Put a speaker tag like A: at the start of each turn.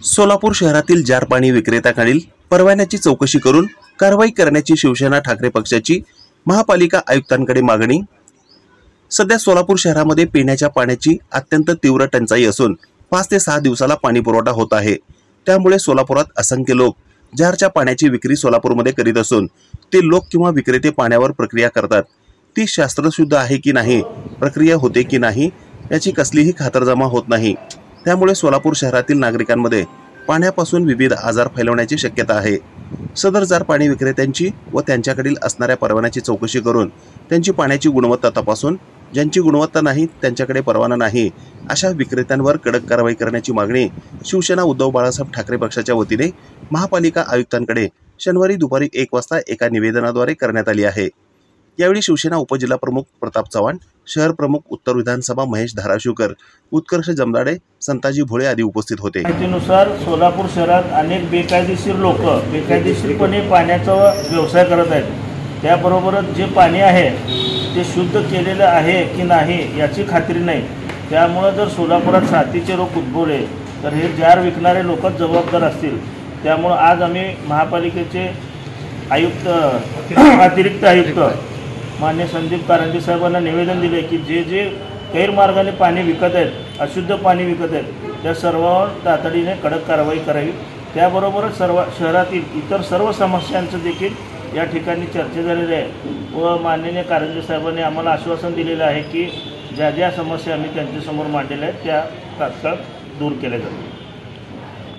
A: सोलापूर शहरातील जार पाणी विक्रेत्याखालील परवान्याची चौकशी करून कारवाई करण्याची शिवसेना ठाकरे पक्षाची महापालिका आयुक्तांकडे मागणी। सध्या सोलापूर शहरामध्ये पिण्याच्या पाण्याची अत्यंत तीव्र टंचाई असून 5 ते 6 दिवसाला पाणी पुरवठा होत आहे। त्यामुळे सोलापुरात असंख्य लोक जारच्या पाण्याची विक्री सोलापूरमध्ये करीत असून ते लोक किंवा विक्रेते पाण्यावर प्रक्रिया करतात, ती शास्त्रशुद्ध आहे की नाही, प्रक्रिया होते की नाही याची कसलीही खातरजमा होत नाही। त्यामुळे सोलापूर शहरातील नागरिकांमध्ये पाण्यापासून विविध आजार फैलवण्याची शक्यता आहे। सदर जार पाणी विक्रेत्यांची व त्यांच्याकडील असणाऱ्या परवान्याची चौकशी करून त्यांची पाण्याची गुणवत्ता तपासून ज्यांची गुणवत्ता नाही त्यांच्याकडे परवाना नाही अशा विक्रेत्यांवर कडक कारवाई करण्याची मागणी शिवसेना उद्धव बाळासाहेब ठाकरे पक्षाच्या वतीने महापालिका आयुक्तांकडे शनिवारी दुपारी 1 वाजता एका निवेदनाद्वारे करण्यात आली आहे। यावेळी शिवसेना उपजिल्हा प्रमुख प्रताप चव्हाण, शहर प्रमुख उत्तर विधानसभा महेश धाराशिवकर, उत्कर्ष जमदाडे, संताजी भोळे आदी उपस्थित होते।
B: माहितीनुसार सोलापूर शहरात अनेक बेकायदेशीर लोक बेकायदेशीरपणे पाण्याचा व्यवसाय करत आहेत। त्याबरोबरच जे पाणी आहे ते शुद्ध केलेलं आहे की नाही याची खात्री नाही। त्यामुळे जर सोलापुरात साथीचे रोग उद्भवले तर हे जार विकणारे लोकच जबाबदार असतील। त्यामुळे आज आम्ही महापालिकेचे आयुक्त अतिरिक्त आयुक्त मान्य संदीप कारंजे साहेबांना निवेदन दिले की जे गैरमार्गाने पाणी विकत आहेत, अशुद्ध पाणी विकत आहेत, त्या सर्वांवर तातडीने कडक कारवाई करावी। त्याबरोबरच शहरातील इतर सर्व समस्यांचं देखील या ठिकाणी चर्चा झालेली आहे व माननीय कारंजे साहेबांनी आम्हाला आश्वासन दिलेलं आहे की ज्या ज्या समस्या आम्ही त्यांच्यासमोर मांडलेल्या आहेत त्या तात्काळ दूर केल्या जातील।